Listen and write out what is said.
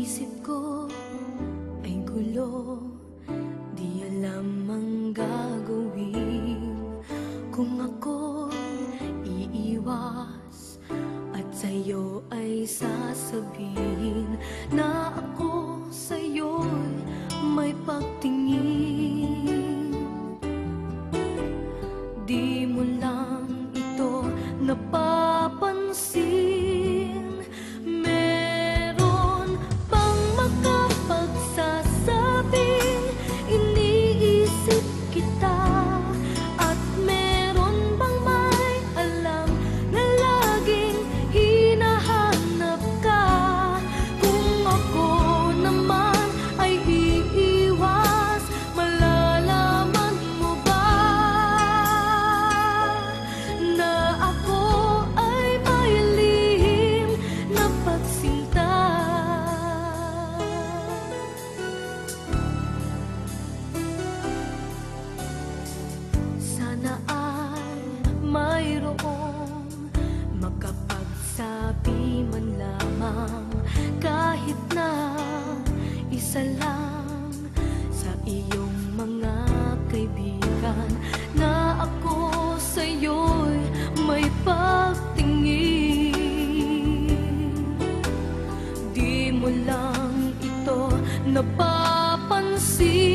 isip ko ay gulo, di alam ang gagawin. Kung ako'y iiwas at sa'yo ay sasabihin na ako sa'yo'y may pagtingin. Di mo lang ito napapansin. Meron bang makapagsasabing iniisip kita? At meron bang may alam na laging hinahanap ka? Kung ako naman ay iiwas, malalaman mo ba na ako ay may lihim na pagsinta? Sana ay mayroong makapagsabi man lamang, kahit na isa lang sa iyong mga kaibigan, na ako sa'yo'y may pagtingin. Di mo lang ito napapansin.